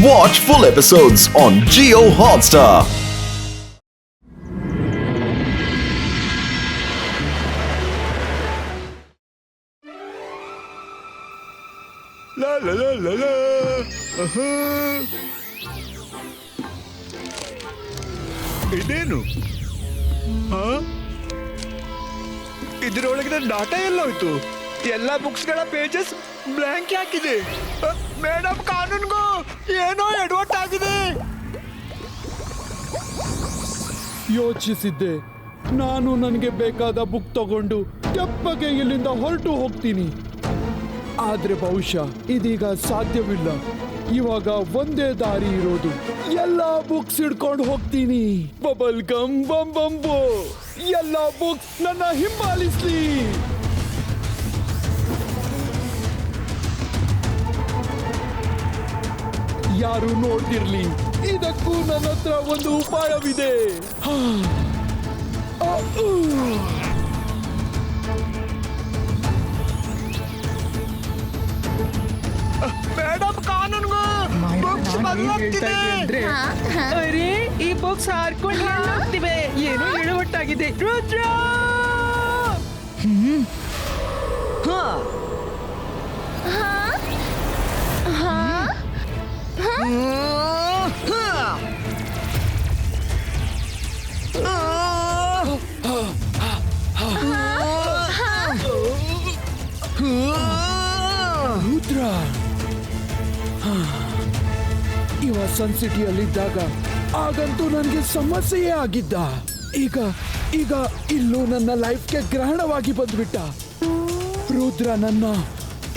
Watch full episodes on Jio Hotstar. La la la la la. ಇದೇನು? ಇದರೊಳಗಿನ data ಎಲ್ಲೋಯ್ತು? ಎಲ್ಲ ಬುಕ್ಸ್ಗಳ pages blank ಹಾಕಿದೆ. Madam, ಕಾನೂನ್ಗೂ ಏನೋ ಎಡವಟ್ ಆಗಿದೆ. ಯೋಚಿಸಿದ್ದೆ, ನಾನು ನನಗೆ ಬೇಕಾದ ಬುಕ್ ತಗೊಂಡು ತೆಪ್ಪಗೆ ಇಲ್ಲಿಂದ ಹೊರಟು ಹೋಗ್ತೀನಿ. ಆದ್ರೆ ಬಹುಶಃ ಇದೀಗ ಸಾಧ್ಯವಿಲ್ಲ. ಇವಾಗ ಒಂದೇ ದಾರಿ ಇರೋದು, ಎಲ್ಲಾ ಬುಕ್ಸ್ ಹಿಡ್ಕೊಂಡು ಹೋಗ್ತೀನಿ. ಬಬಲ್ ಗಮ್ ಬಂ ಬಂಬೋ, ಎಲ್ಲಾ ಬುಕ್ಸ್ ನನ್ನ ಹಿಂಬಾಲಿಸ್ಲಿ. ಯಾರು ನೋಡ್ತಿರ್ಲಿ, ಇದಕ್ಕೂ ನನ್ನ ಹತ್ರ ಒಂದು ಉಪಾಯವಿದೆ. Madam, ಕಾನೂನ್ಗೂ books ಬದಲಾಗ್ತಿದೆ. ಅರೆ, ಈ ಬಾಕ್ಸ್ ಹಾರ್ಕೊಂಡು ಹೋಗ್ತಿವೆ. ಏನೋ ಎಡವಟ್ಟಾಗಿದೆ. ರುದ್ರ! ರುದ್ರ, ಇವ ಸನ್ ಸಿಟಿಯಲ್ಲಿದ್ದಾಗ ಆಗಂತೂ ನನಗೆ ಸಮಸ್ಯೆಯೇ ಆಗಿದ್ದ. ಈಗ ಈಗ ಇಲ್ಲೂ ನನ್ನ ಲೈಫ್ಗೆ ಗ್ರಹಣವಾಗಿ ಬಂದ್ಬಿಟ್ಟ. ರುದ್ರ ನನ್ನ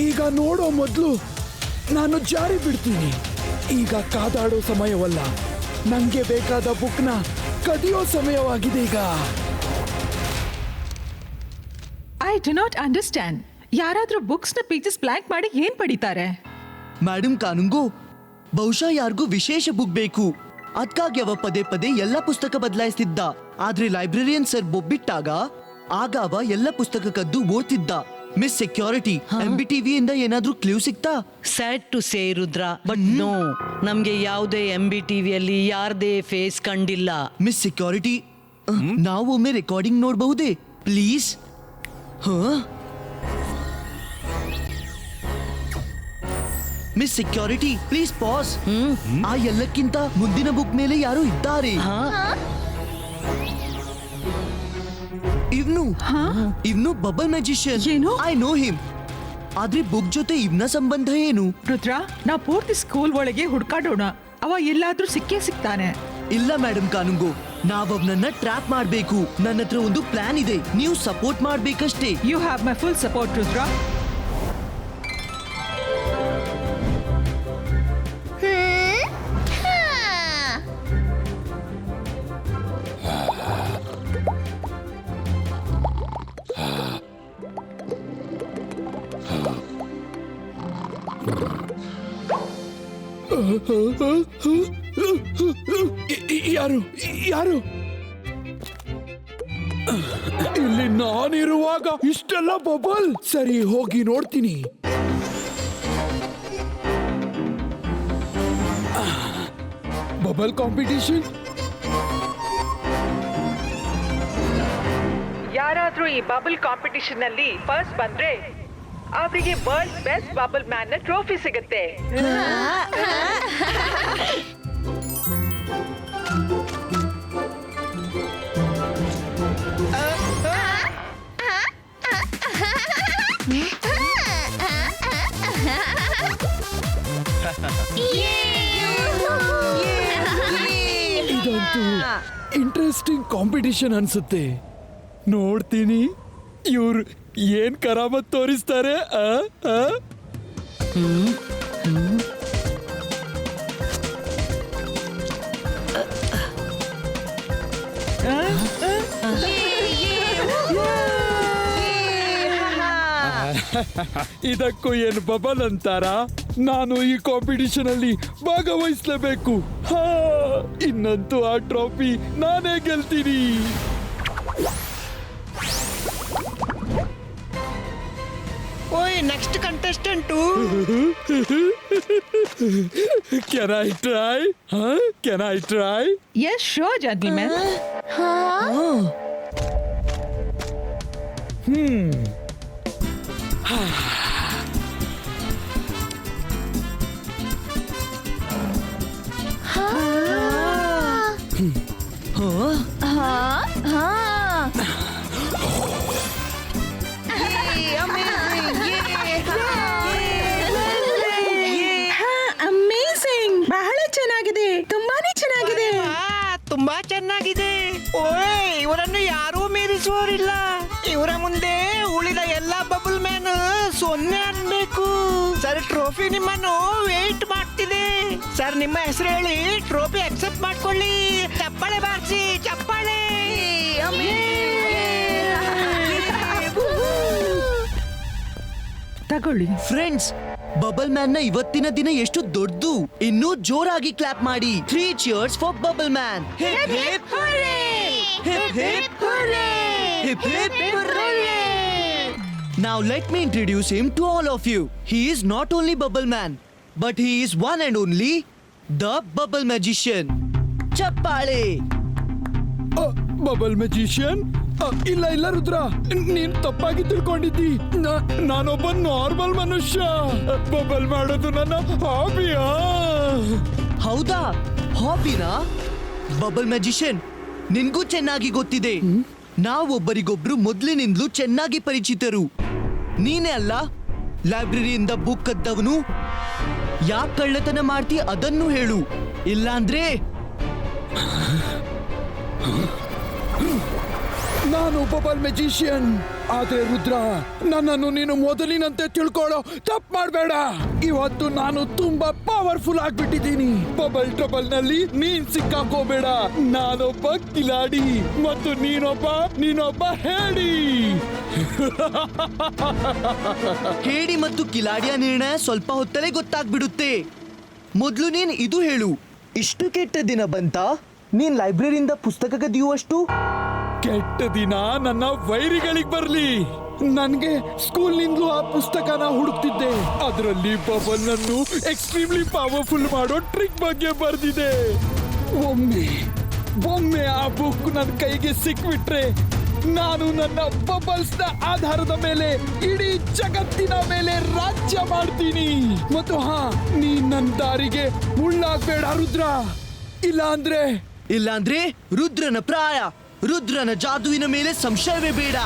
ಈಗ ನೋಡೋ ಮೊದಲು ನಾನು ಜಾರಿ ಬಿಡ್ತೀನಿ. ಈಗ ಕಾದಾಡೋ ಸಮಯವಲ್ಲ, ನಂಗೆ ಬೇಕಾದ ಬುಕ್ನ ಕದಿಯೋ ಸಮಯವಾಗಿದೆ ಈಗ. I do not understand. ಯಾರಾದ್ರೂ ಬುಕ್ಸ್ ನ ಪೇಜಸ್ ಬ್ಲಾಂಕ್ ಮಾಡಿ ಏನ್ ಪಡಿತಾರೆ? ಮೇಡಮ್, ಕಾನೂನ್ಗೂ ಬಹುಶಃ ಯಾರಿಗೂ ವಿಶೇಷ ಬುಕ್ ಬೇಕು. ಅದ್ಕಾಗಿ ಅವ ಪದೇ ಪದೇ ಎಲ್ಲ ಪುಸ್ತಕ ಬದಲಾಯಿಸ್ತಿದ್ದ. ಆದ್ರೆ ಲೈಬ್ರರಿಯನ್ ಸರ್ ಬೊಬ್ಬಿಟ್ಟಾಗ ಆಗ ಅವ ಎಲ್ಲ ಪುಸ್ತಕ ಕದ್ದು ಓದ್ತಿದ್ದ. ಮಿಸ್ ಸೆಕ್ಯೂರಿಟಿ, MBTV ಇಂದ ಏನಾದ್ರೂ ಕ್ಲೂ ಸಿಕ್ತಾ? Sad to say Rudra, but no, ನಮ್ಗೆ ಯಾವುದೇ MBTVಯಲ್ಲಿ ಯಾರದೇ ಫೇಸ್ ಕಂಡಿಲ್ಲ. ಮಿಸ್ ಸೆಕ್ಯೂರಿಟಿ, ನಾವು ಒಮ್ಮೆ ರೆಕಾರ್ಡಿಂಗ್ ನೋಡಬಹುದೇ please? Miss security, please pass. ಆ ಎಲ್ಲಕ್ಕಿಂತ ಮುಂದಿನ ಬುಕ್ ಮೇಲೆ ಯಾರೋ ಇದ್ದಾರೆ. ಇವ್ನು ಬಬಲ್ ಮ್ಯಾಜಿಷಿಯನ್. ಏನು? I know him. ಆದ್ರೆ ಬುಕ್ ಜೊತೆ ಇವನ ಸಂಬಂಧ ಏನು? ರುದ್ರ, ನಾವು ಪೂರ್ತಿ ಸ್ಕೂಲ್ ಒಳಗೆ ಹುಡ್ಕಾಡೋಣ. ಅವ ಎಲ್ಲಾದ್ರೂ ಸಿಕ್ಕೇ ಸಿಗ್ತಾನೆ. ಇಲ್ಲ ಮೇಡಮ್ ಕಾನುಂಗು, ನಾವ್ ಅವನನ್ನ ಟ್ರ್ಯಾಪ್ ಮಾಡ್ಬೇಕು. ನನ್ನ ಹತ್ರ ಒಂದು ಪ್ಲಾನ್ ಇದೆ, ನೀವು ಸಪೋರ್ಟ್ ಮಾಡ್ಬೇಕಷ್ಟೇ. You have my full support Rudra. ಯಾರು ಯಾರು ಇಲ್ಲಿ ನಾನಿರುವಾಗ ಇಷ್ಟೆಲ್ಲ ಬಬಲ್? ಸರಿ, ಹೋಗಿ ನೋಡ್ತೀನಿ. Bubble competition? ಯಾರಾದ್ರೂ ಈ ಬಬಲ್ ಕಾಂಪಿಟಿಷನ್ ಅಲ್ಲಿ ಫಸ್ಟ್ ಬಂದ್ರೆ ಅವರಿಗೆ ವರ್ಲ್ಡ್ ಬೆಸ್ಟ್ ಬಬಲ್ ಮ್ಯಾನ್ ನ ಟ್ರೋಫಿ ಸಿಗುತ್ತೆ. ಇದಂತೂ ಇಂಟ್ರೆಸ್ಟಿಂಗ್ ಕಾಂಪಿಟಿಷನ್ ಅನ್ಸುತ್ತೆ. ನೋಡ್ತೀನಿ ಇವ್ರು ಏನ್ ಕರಾಮತ್ ತೋರಿಸ್ತಾರೆ. ಇದಕ್ಕೂ ಏನು ಬಬಲ್ ಅಂತಾರ? ನಾನು ಈ ಕಾಂಪಿಟಿಷನ್ ಅಲ್ಲಿ ಭಾಗವಹಿಸಲೇಬೇಕು. ಇನ್ನಂತೂ ಆ ಟ್ರೋಫಿ ನಾನೇ ಗೆಲ್ತೀನಿ. ಓಯ್ next contestant. Can I try? Huh? Can I try? Yes sure gentleman. Amazing, ಬಹಳ ಚೆನ್ನಾಗಿದೆ, ತುಂಬಾನೇ ಚೆನ್ನಾಗಿದೆ. ತುಂಬಾ ಚೆನ್ನಾಗಿದೆ. ಓಯ್, ಇವರನ್ನು ಯಾರೂ ಮೀರಿಸುವವರಿಲ್ಲ. ಇವರ ಮುಂದೆ ಉಳಿದ ಎಲ್ಲಾ ಬಬಲ್ ಮ್ಯಾನ್ ಸೊನ್ನೆ ಅನ್ಬೇಕು. ಸರ್, ಟ್ರೋಫಿ ನಿಮ್ಮನ್ನು ವೇಟ್ ಮಾಡ್ತಿದೆ. ಸರ್, ನಿಮ್ಮ ಹೆಸರು ಹೇಳಿ ಟ್ರೋಫಿ ಅಕ್ಸೆಪ್ಟ್ ಮಾಡ್ಕೊಳ್ಳಿ. ಚಪ್ಪಾಳೆ ಬಾರಿಸಿ, ಚಪ್ಪಾಳೆ. ತಗೊಳ್ಳಿ. ಫ್ರೆಂಡ್ಸ್, ಬಬಲ್ ಮ್ಯಾನ್ ನ ಇವತ್ತಿನ ದಿನ ಎಷ್ಟು ದೊಡ್ಡದು. ಇನ್ನೂ ಜೋರಾಗಿ ಕ್ಲಾಪ್ ಮಾಡಿ. 3 cheers for bubble man. Hip hip hurray! Hip hip hurray! Hip hip hurray! Now let me introduce him to all of you. He is not only Bubble Man, but he is one and only the Bubble Magician. ಚಪ್ಪಾಳೆ. Bubble magician? ಇಲ್ಲ ಇಲ್ಲ ರುದ್ರ, ನೀನ್ ತಪ್ಪಾಗಿ ತಿಳ್ಕೊಂಡಿದ್ದಿ. ನಾನೊಬ್ಬ normal ಮನುಷ್ಯ. Bubble ಮಾಡೋದು ನನ್ನ ಹಾಬಿಯಾ? ಹೌದಾ, ಹಾಬಿನಾ? ಬಬಲ್ ಮ್ಯಾಜಿಷಿಯನ್, ನಿನ್ಗೂ ಚೆನ್ನಾಗಿ ಗೊತ್ತಿದೆ, ನಾವೊಬ್ಬರಿಗೊಬ್ರು ಮೊದ್ಲಿನಿಂದಲೂ ಚೆನ್ನಾಗಿ ಪರಿಚಿತರು. ನೀನೇ ಅಲ್ಲ ಲೈಬ್ರರಿಯಿಂದ ಬುಕ್ ಕದ್ದವನು? ಯಾಕೆ ಕಳ್ಳತನ ಮಾಡ್ತಿ ಅದನ್ನು ಹೇಳು, ಇಲ್ಲಾಂದ್ರೆ ನಾನು ಬಬಲ್ ಮೆಜಿಷಿಯನ್. ಆದ್ರೆ ರುದ್ರ, ನನ್ನನ್ನು ನೀನು ಮೊದಲಿನಂತೆ ತಿಳ್ಕೊಳ್ಳೋ ತಪ್ಪು ಮಾಡಬೇಡ. ಇವತ್ತು ನಾನು ತುಂಬಾ ಪವರ್ಫುಲ್ ಆಗ್ಬಿಟ್ಟಿದ್ದೀನಿ. ಬಬಲ್ ಟ್ರಬಲ್ ನಲ್ಲಿ ನೀನ್ ಸಿಕ್ಕಾಕೋಬೇಡ. ನಾನೊಬ್ಬ ಕಿಲಾಡಿ ಮತ್ತು ನೀನೊಬ್ಬ ಹೇಳಿ. ಹೇಡಿ ಮತ್ತು ಕಿಲಾಡಿಯ ನಿರ್ಣಯ ಸ್ವಲ್ಪ ಹೊತ್ತಲೇ ಗೊತ್ತಾಗ್ಬಿಡುತ್ತೆ. ಮೊದ್ಲು ನೀನ್ ಇದು ಹೇಳು, ಇಷ್ಟು ಕೆಟ್ಟ ದಿನ ಬಂತ ನೀನ್ ಲೈಬ್ರರಿಯಿಂದ ಪುಸ್ತಕ ಕದಿಯುವಷ್ಟು? ಕೆಟ್ಟ ದಿನ ನನ್ನ ವೈರಿಗಳಿಗೆ ಬರ್ಲಿ. ನನ್ಗೆ ಸ್ಕೂಲ್ ನಿಂದಲೂ ಆ ಪುಸ್ತಕನ ಹುಡುಕ್ತಿದ್ದೆ. ಅದರಲ್ಲಿ ಬಬಲ್ ನನ್ನು ಎಕ್ಸ್ಟ್ರೀಮ್ಲಿ ಪವರ್ಫುಲ್ ಮಾಡೋ ಟ್ರಿಕ್ ಬಗ್ಗೆ ಬರ್ದಿದೆ. ಒಮ್ಮೆ ಆ ಬುಕ್ ನನ್ನ ಕೈಗೆ ಸಿಕ್ಬಿಟ್ರೆ ನಾನು ನನ್ನ ಬಬಲ್ಸ್ ನ ಆಧಾರದ ಮೇಲೆ ಇಡೀ ಜಗತ್ತಿನ ಮೇಲೆ ರಾಜ್ಯ ಮಾಡ್ತೀನಿ. ಮತ್ತು ನೀನ್ ನನ್ನ ದಾರಿಗೆ ಮುಳ್ಳಾಗ್ಬೇಡ ರುದ್ರ. ಇಲ್ಲಾಂದ್ರೆ ರುದ್ರನ ಪ್ರಾಯ, ರುದ್ರನ ಜಾದುವಿನ ಮೇಲೆ ಸಂಶಯವೇ ಬೇಡ.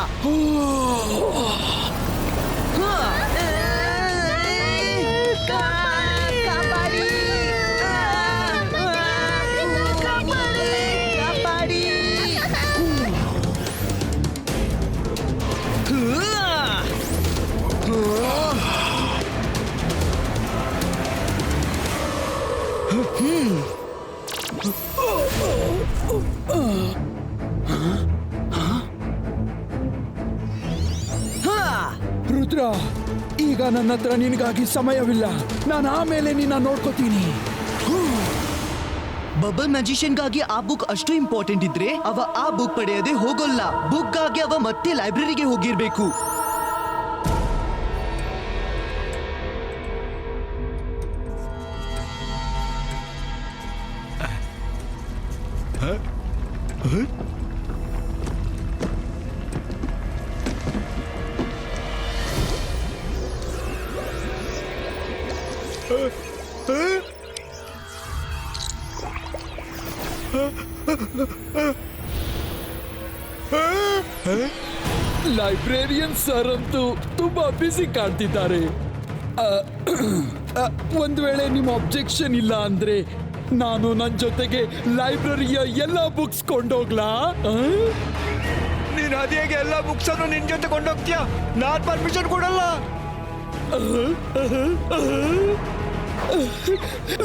ರುದ್ರ, ಈಗ ನನ್ನ ಹತ್ರ ನಿನಗಾಗಿ ಸಮಯವಿಲ್ಲ. ನಾನು ಆಮೇಲೆ ನಿನ್ನ ನೋಡ್ಕೋತೀನಿ. ಬಬಲ್ ಮ್ಯಾಜಿಷಿಯನ್ಗಾಗಿ ಆ ಬುಕ್ ಅಷ್ಟು ಇಂಪಾರ್ಟೆಂಟ್ ಇದ್ರೆ ಅವ ಆ ಬುಕ್ ಪಡೆಯದೆ ಹೋಗೋಲ್ಲ. ಬುಕ್ಗಾಗಿ ಅವ ಮತ್ತೆ ಲೈಬ್ರರಿಗೆ ಹೋಗಿರ್ಬೇಕು. ಲೈಬ್ರೇರಿಯನ್ ಸರ್ ಅಂತೂ ತುಂಬಾ ಬಿಸಿ ಕಾಣ್ತಿದ್ದಾರೆ. ಒಂದ್ ವೇಳೆ ನಿಮ್ಮ ಅಬ್ಜೆಕ್ಷನ್ ಇಲ್ಲ ಅಂದ್ರೆ ನಾನು ನನ್ನ ಜೊತೆಗೆ ಲೈಬ್ರರಿಯ ಎಲ್ಲ ಬುಕ್ಸ್ ಕೊಂಡೋಗ್ಲಾ? ನೀನ್ ಅದೇಗೆ ಎಲ್ಲ ಬುಕ್ಸ್ ಅನ್ನು ನಿನ್ ಜೊತೆ ಕೊಂಡೋಗ್ತೀಯ? ನಾನ್ ಪರ್ಮಿಷನ್ ಕೊಡಲ್ಲ.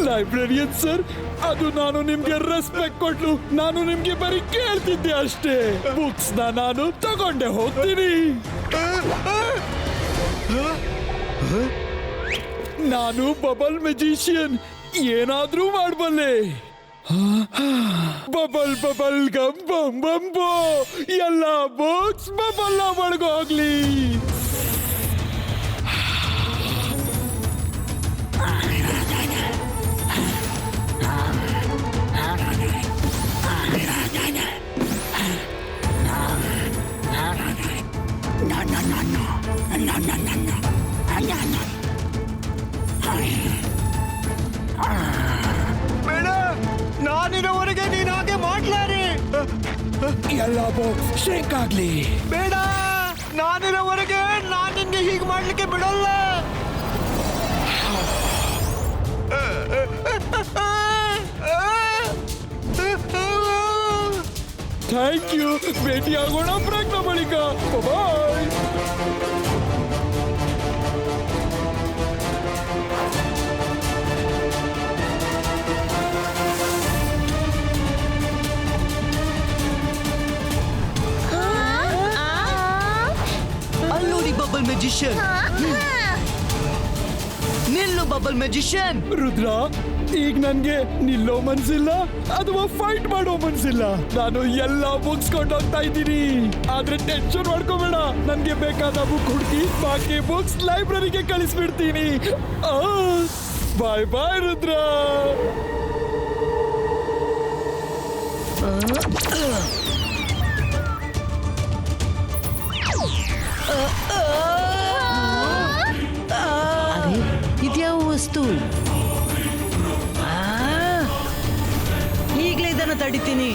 ಲೈಬ್ರರಿಯನ್ ಸರ್, ಅದು ನಾನು ನಿಮ್ಗೆ ರೆಸ್ಪೆಕ್ಟ್ ಕೊಟ್ಲು. ನಾನು ನಿಮ್ಗೆ ಬರೀ ಕೇಳ್ತಿದ್ದೆ ಅಷ್ಟೇ. ಬುಕ್ಸ್ ನಾನು ತಗೊಂಡೆ ಹೋಗ್ತೀನಿ. ನಾನು ಬಬಲ್ ಮೆಜಿಷಿಯನ್, ಏನಾದ್ರೂ ಮಾಡಬಲ್ಲೆ. ಬಬಲ್ ಬಬಲ್ ಗಮ್ ಬಮ್ ಬಂಬೋ, ಎಲ್ಲ ಬುಕ್ಸ್ ಬಬಲ್ ಒಳಗೋಗ್ಲಿ. ಎಲ್ಲ ಬಾಕ್ಸ್ ಶ್ರಿಂಕ್ ಆಗ್ಲಿ. ಬೇಡ, ನಾನಿರೋವರೆಗೆ ನಾನ್ ನಿನ್ಗೆ ಹೀಗೆ ಮಾಡ್ಲಿಕ್ಕೆ ಬಿಡಲ್ಲ. Thank you. ಭೇಟಿ ಆಗೋಣ ಪ್ರಜ್ಞಾ ಬಳಿಕ. ಬಾಯ್. ಅಲ್ಲೋಡಿ ಬಬಲ್ ಮೆಜಿಷಿಯನ್. ನಿಲ್ಲು ಬಬಲ್ ಮೆಜಿಷಿಯನ್. ರುದ್ರ, ಈಗ ನನ್ಗೆ ನಿಲ್ಲೋ ಮನ್ಸಿಲ್ಲ ಅಥವಾ ಫೈಟ್ ಮಾಡೋ ಮನ್ಸಿಲ್ಲ. ನಾನು ಎಲ್ಲ ಬುಕ್ಸ್ ಕೊಂಡೋಗ್ತಾ ಇದ್ದೀನಿ. ಆದ್ರೆ ಟೆನ್ಷನ್ ಮಾಡ್ಕೋಬೇಡ, ನನ್ಗೆ ಬೇಕಾದ ಬುಕ್ ಹುಡುಕಿ ಬಾಕಿ ಬುಕ್ಸ್ ಲೈಬ್ರರಿಗೆ ಕಳಿಸ್ಬಿಡ್ತೀನಿ. ಬಾಯ್ ಬಾಯ್ ರುದ್ರ. ಅರೆ ಇದ್ಯಾವ ವಸ್ತು? ಈಗಲೇ ಇದನ್ನು ತಡಿತೀನಿ.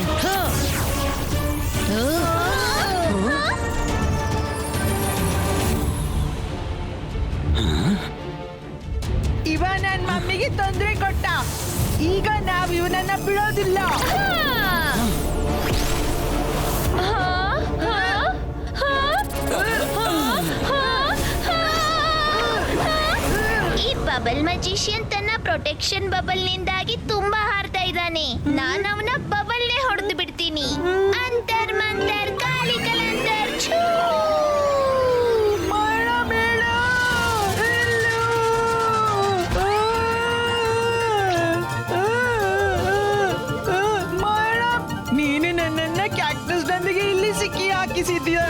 ಇವ ನನ್ ಮಮ್ಮಿಗೆ ತೊಂದರೆ ಕೊಟ್ಟ. ಈಗ ನಾವ್ ಇವನನ್ನ ಬಿಡೋದಿಲ್ಲ. ಈ ಬಬಲ್ ಮ್ಯಾಜಿಷಿಯನ್ ತನ್ನ ಪ್ರೊಟೆಕ್ಷನ್ ಬಬಲ್ ನಿಂದಾಗಿ ತುಂಬಾ ಹಾರ್ತಾ ಇದ್ದಾನೆ. ನಾನು ಅವನ ಬಬಲ್ನೇ ಹೊಡೆದು ಬಿಡ್ತೀನಿ. ಅಂತರ್ ಮಂತರ್ ಕಾಲಿ ಕಲಂತರ್ ಛೂ. ನೀನು ನನ್ನನ್ನ ಕ್ಯಾಕ್ಟಸ್ ದೊಂದಿಗೆ ಇಲ್ಲಿ ಸಿಕ್ಕಿ ಹಾಕಿಸಿದ್ಯಾ?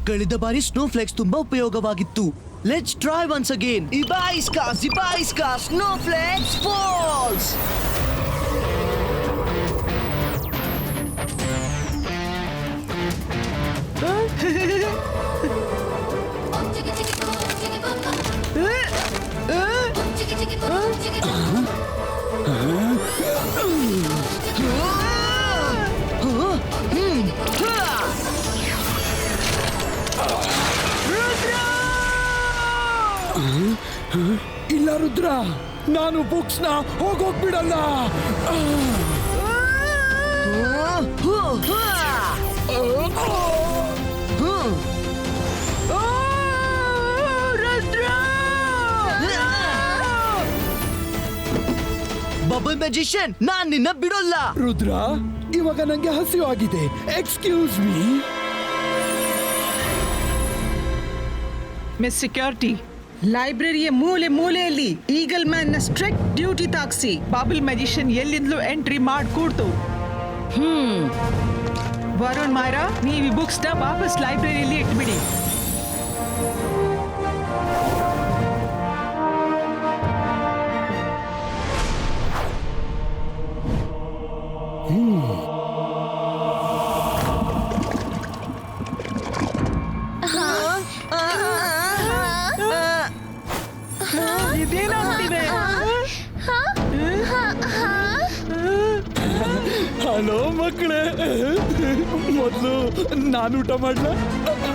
ಕಳೆದ ಬಾರಿ ಸ್ನೋ ಫ್ಲೇಕ್ಸ್ ತುಂಬಾ ಉಪಯೋಗವಾಗಿತ್ತು. Let's try once again. ಇಬಾಯಿಸ್ಕಾ ಸ್ನೋ ಫ್ಲೇಕ್ಸ್ ಫಾಲ್ಸ್. ಇಲ್ಲ ರುದ್ರ, ನಾನು ಬುಕ್ಸ್ ನ ಹೋಗೋಗ್ಬಿಡಲ್ಲ. ಬಬಲ್ ಮ್ಯಾಜಿಷಿಯನ್, ನಾನ್ ನಿನ್ನ ಬಿಡೋಲ್ಲ. ರುದ್ರ, ಇವಾಗ ನಂಗೆ ಹಸಿವಾಗಿದೆ. Excuse me. ಮಿಸ್ ಸೆಕ್ಯೂರಿಟಿ, ಲೈಬ್ರರಿಯ ಮೂಲೆ ಮೂಲೆಯಲ್ಲಿ ಈಗಲ್ ಮ್ಯಾನ್ ನ ಸ್ಟ್ರಿಕ್ಟ್ ಡ್ಯೂಟಿ ತಾಕ್ಸಿ. ಬಬಲ್ ಮ್ಯಾಜಿಷಿಯನ್ ಎಲ್ಲಿಂದಲೂ ಎಂಟ್ರಿ ಮಾಡ್ಕೂಡ್ತು. ವರುಣ್ ಮಾಯರಾ, ನೀವು ಈ ಬುಕ್ಸ್ ನ ವಾಪಸ್ ಲೈಬ್ರರಿಯಲ್ಲಿ ಇಟ್ಬಿಡಿ. ಇದೇನಾಗ್ತಿದೆ? ಹಲೋ ಮಕ್ಕಳೇ, ಮೊದಲು ನಾನು ಊಟ ಮಾಡ್ಲಾ?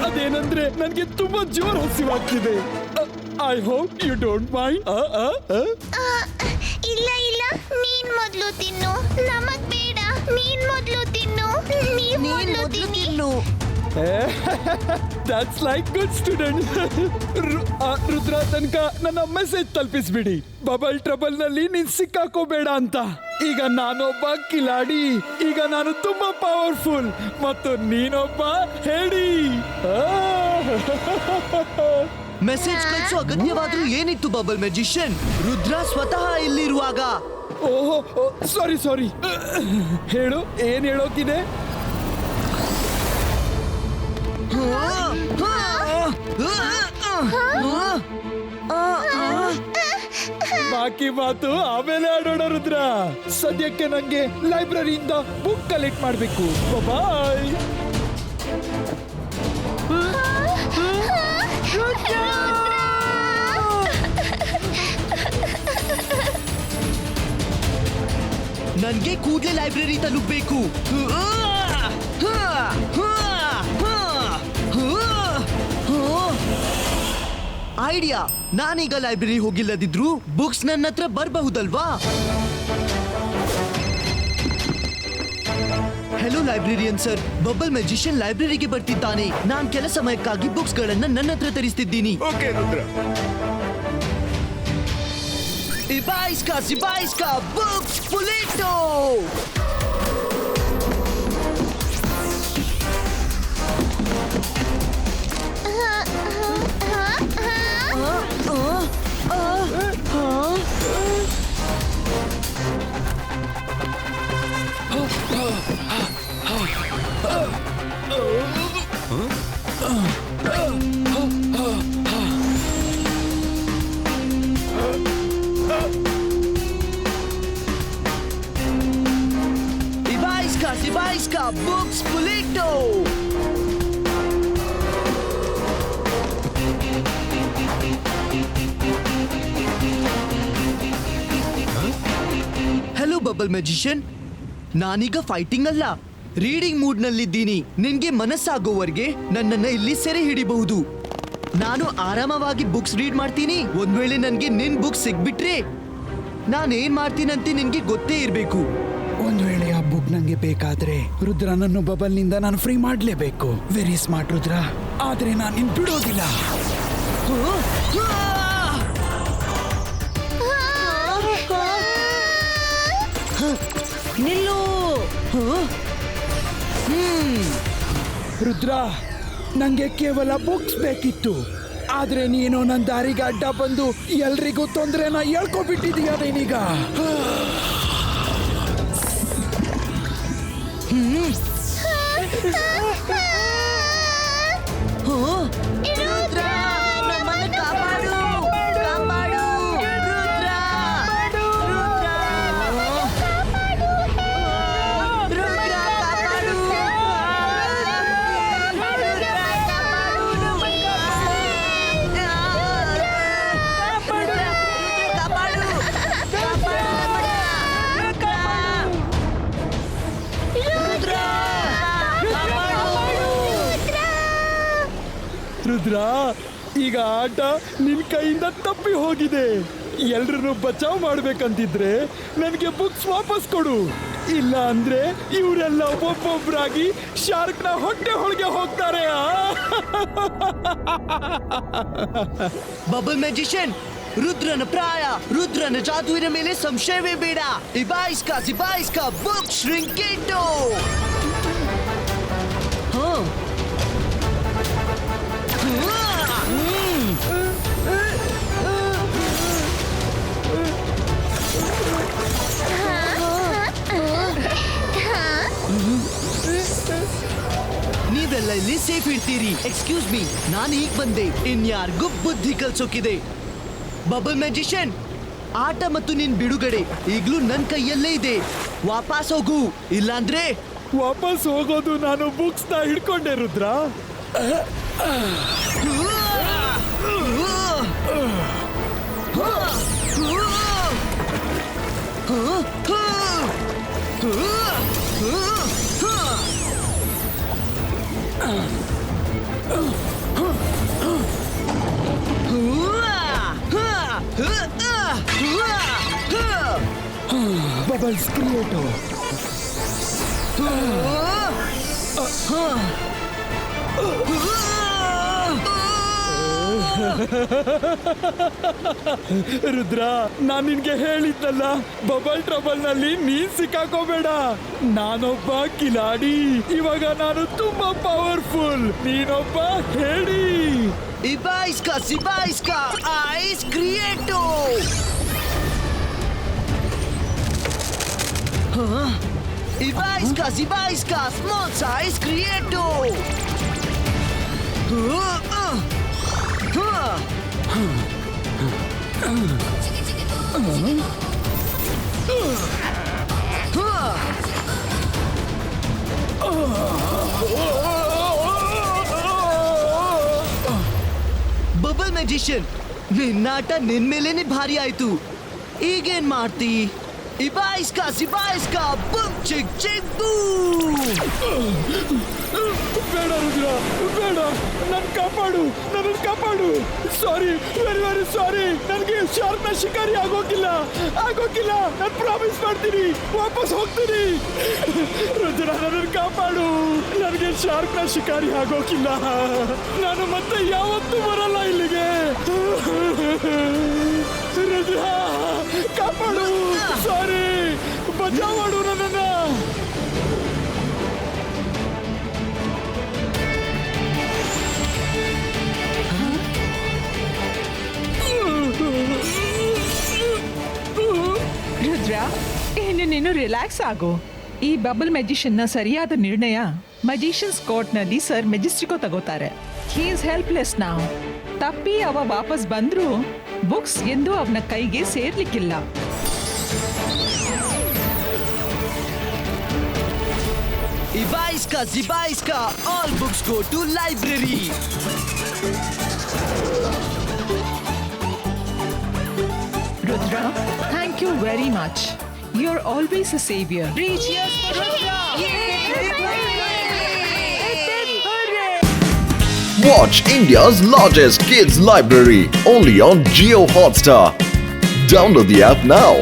ಅದೇನಂದ್ರೆ ನನಗೆ ತುಂಬಾ ಜೋರ್ ಹಸಿವಾಗ್ತಿದೆ. I hope you don't mind. ಇಲ್ಲ ಇಲ್ಲ, ನೀನ್ ಮೊದ್ಲು ತಿನ್ನು. ನಮಗ್ ಬೇಡ, ನೀನ್ ಮೊದ್ಲು ತಿನ್ನು. ನೀವ್ ಮೊದ್ಲು ತಿನ್ನು. That's like good student. Rudra ತನಕ ನನ್ನ ಮೆಸೇಜ್ ತಲುಪಿಸ್ಬಿಡಿ. ಬಬಲ್ ಟ್ರಬಲ್ ನಲ್ಲಿ ನೀನ್ ಸಿಕ್ಕಾಕೋಬೇಡ ಅಂತ. ಈಗ ನಾನೊಬ್ಬ ಕಿಲಾಡಿ. ಈಗ ನಾನು ತುಂಬಾ ಪವರ್ಫುಲ್ ಮತ್ತು ನೀನೊಬ್ಬ ಹೇಳಿ. ಮೆಸೇಜ್ ಕಳಿಸೋ ಅಗತ್ಯವಾದ್ರೂ ಏನಿತ್ತು ಬಬಲ್ ಮ್ಯಾಜಿಷಿಯನ್? ರುದ್ರ ಸ್ವತಃ ಇಲ್ಲಿರುವಾಗ. ಓಹೋ ಸಾರಿ. ಹೇಳು, ಏನ್ ಹೇಳೋಕಿದೆ? ಬಾಕಿ ಮಾತು ಆಮೇಲೆ ಆಡೋಣ ರುದ್ರ. ಸದ್ಯಕ್ಕೆ ನಂಗೆ ಲೈಬ್ರರಿಯಿಂದ ಬುಕ್ ಕಲೆಕ್ಟ್ ಮಾಡ್ಬೇಕು. ಬಾಯ್. ನನ್ಗೆ ಕೂಡ್ಲೆ ಲೈಬ್ರರಿ ತಲುಪಬೇಕು. ಐಡಿಯಾ, ನಾನೀಗ ಲೈಬ್ರರಿ ಹೋಗಿಲ್ಲದಿದ್ರು ಬುಕ್ಸ್ ನನ್ನ ಹತ್ರ ಬರಬಹುದಲ್ವಾ? Hello librarian sir, bubble magician ಲೈಬ್ರರಿಗೆ ಬರ್ತಿದ್ದಾನೆ. ನಾನ್ ಕೆಲ ಸಮಯಕ್ಕಾಗಿ ಬುಕ್ಸ್ ಗಳನ್ನ ನನ್ನ ಹತ್ರ ತರಿಸ್ತಿದ್ದೀನಿ. Okay Rudra. Ibaiska, books, Pulito! Ibaiska, books, Pulito! Hello bubble magician, ನಾನೀಗ ಫೈಟಿಂಗ್ ಅಲ್ಲ, ರೀಡಿಂಗ್ ಮೂಡ್ ನಲ್ಲಿದ್ದೀನಿ. ನಿನ್ಗೆ ಮನಸ್ಸಾಗೋವರೆಗೆ ನನ್ನನ್ನ ಇಲ್ಲಿ ಸೆರೆ ಹಿಡಿಬಹುದು. ನಾನು ಆರಾಮವಾಗಿ ಬುಕ್ಸ್ ರೀಡ್ ಮಾಡ್ತೀನಿ. ಒಂದ್ ವೇಳೆ ನನ್ಗೆ ನಿನ್ ಬುಕ್ ಸಿಗ್ಬಿಟ್ರೆ ನಾನೇನ್ ಮಾಡ್ತೀನಂತೆ ನಿನ್ಗೆ ಗೊತ್ತೇ ಇರ್ಬೇಕು. ಒಂದ್ ವೇಳೆ ಆ ಬುಕ್ ನಂಗೆ ಬೇಕಾದ್ರೆ ರುದ್ರನನ್ನು ಬಬಲ್ ನಿಂದ ನಾನು ಫ್ರೀ ಮಾಡ್ಲೇಬೇಕು. ವೆರಿ ಸ್ಮಾರ್ಟ್ ರುದ್ರ, ಆದ್ರೆ ನಾನು ನಿನ್ ಬಿಡೋದಿಲ್ಲ. ನಿಲ್ಲು. ರುದ್ರ, ನಂಗೆ ಕೇವಲ ಬುಕ್ಸ್ ಬೇಕಿತ್ತು, ಆದ್ರೆ ನೀನು ನನ್ನ ದಾರಿಗೆ ಅಡ್ಡ ಬಂದು ಎಲ್ರಿಗೂ ತೊಂದ್ರೆನ ಹೇಳ್ಕೊಬಿಟ್ಟಿದೀಯ ನೀನೀಗ. ರುದ್ರ, ಈಗ ಆಟ ನಿನ್ ಕೈಯಿಂದ ತಪ್ಪಿ ಹೋಗಿದೆ. ಎಲ್ರನ್ನು ಬಚಾವ್ ಮಾಡ್ಬೇಕಂತಿದ್ರೆ ನನಗೆ ಬುಕ್ಸ್ ವಾಪಸ್ ಕೊಡು, ಇಲ್ಲ ಅಂದ್ರೆ ಇವರೆಲ್ಲ ಒಬ್ಬೊಬ್ಬರಾಗಿ ಶಾರ್ಕ್ನ ಹೊಟ್ಟೆ ಹೊಳಗೆ ಹೋಗ್ತಾರೆ. ಬಬಲ್ ಮ್ಯಾಜಿಷಿಯನ್, ರುದ್ರನ ಪ್ರಾಯ, ರುದ್ರನ ಜಾದುವಿನ ಮೇಲೆ ಸಂಶಯವೇ ಬೇಡ. ಇಬಾಯಿಸ್ಕಾ ಬುಕ್ ಶ್ರಿಂಕಿಟೋ. ನೀವೆಲ್ಲ ಇಲ್ಲಿ ಸೇಫ್ ಇರ್ತೀರಿ. ಎಕ್ಸ್ಕ್ಯೂಸ್ ಮೀ, ನಾನು ಈಗ ಬಂದೆ. ಇನ್ಯಾರಿಗೂ ಬುದ್ಧಿ ಕಲ್ಸೋಕಿದೆ. ಬಬಲ್ ಮ್ಯಾಜಿಷಿಯನ್, ಆಟ ಮತ್ತು ನಿನ್ ಬಿಡುಗಡೆ ಈಗ್ಲೂ ನನ್ ಕೈಯಲ್ಲೇ ಇದೆ. ವಾಪಸ್ ಹೋಗು, ಇಲ್ಲಾಂದ್ರೆ ವಾಪಸ್ ಹೋಗೋದು ನಾನು ಬುಕ್ಸ್ ನ ಹಿಡ್ಕೊಂಡೆ ರುದ್ರ. ಬಬಲ್ಸ್ ಕ್ರಿಯೇಟೋ. ರುದ್ರ, ನಾನ್ ನಿನ್ಗೆ ಹೇಳಿದ್ನಲ್ಲ, ಬಬಲ್ ಟ್ರಬಲ್ ನಲ್ಲಿ ನೀನ್ ಸಿಕ್ಕಾಕೋಬೇಡ. ನಾನೊಬ್ಬ ಕಿಲಾಡಿ. ಇವಾಗ ನಾನು ತುಂಬಾ ಪವರ್ಫುಲ್, ನೀನೊಬ್ಬ ಹೇಳಿ. Ibaiska, Ice Creato! Ibaiska, Small Size Creato! Magician, ನಿನ್ನಾಟ ನಿನ್ ಮೇಲೇನೆ ಭಾರಿ ಆಯ್ತು. ಈಗೇನ್ ಮಾಡ್ತಿ? ಇಬಾಯಿಸ್ಕಾ ಸಿಬಾಯಿಸ್ಕಾ ಬುಮ್ ಚಿಕ್ ಚಿಕ್ ಬೂಮ್. ಬೇಡ ರುದ್ರ, ಬೇಡ, ನನ್ ಕಾಪಾಡು, ನನ್ನ ಕಾಪಾಡು. Sorry, very very sorry. ನನಗೆ ಶಾರ್ಕ್ನ ಶಿಕಾರಿ ಆಗೋಗಿಲ್ಲ. ನಾನು ಪ್ರಾಮಿಸ್ ಮಾಡ್ತೀನಿ, ವಾಪಸ್ ಹೋಗ್ತೀನಿ. ರುದ್ರ, ನನ್ನ ಕಾಪಾಡು. ನನಗೆ ಶಾರ್ಕ್ನ ಶಿಕಾರಿ ಆಗೋಗಿಲ್ಲ. ನಾನು ಮತ್ತೆ ಯಾವತ್ತೂ ಬರಲ್ಲ ಇಲ್ಲಿಗೆ. ರುದ್ರ, ಕಾಪಾಡು. ಸಾರಿ, ಬಚಾವ್ ಮಾಡು ನನ್ನನ್ನ. ರುದ್ರ, ನೀನು ರಿಲ್ಯಾಕ್ಸ್ ಆಗು. ಈ ಬಬಲ್ ಮೆಜಿಷಿಯನ್ ನ ಸರಿಯಾದ ನಿರ್ಣಯ ಮೆಜಿಷಿಯನ್ಸ್ ಕೋರ್ಟ್ ನಲ್ಲಿ ಸರ್ ಮೆಜೆಸ್ಟಿಕೋ ತಗೋತಾರೆ. ಹಿ ಇಸ್ ಹೆಲ್ಪ್ಲೆಸ್ ನಾವ್. ತಪ್ಪಿ ಅವ ವಾಪಸ್ ಬಂದ್ರು ಬುಕ್ಸ್ ಎಂದು ಅವನ ಕೈಗೆ ಸೇರ್ಲಿಕ್ಕಿಲ್ಲ. ಇಬಾಯಿಸ್ಕಾ ಸಿಬಾಯಿಸ್ಕಾ, all books go to library. Rudra, thank you very much. You're always a savior. Three cheers for Rudra! Watch India's largest kids library only on Jio Hotstar. Download the app now.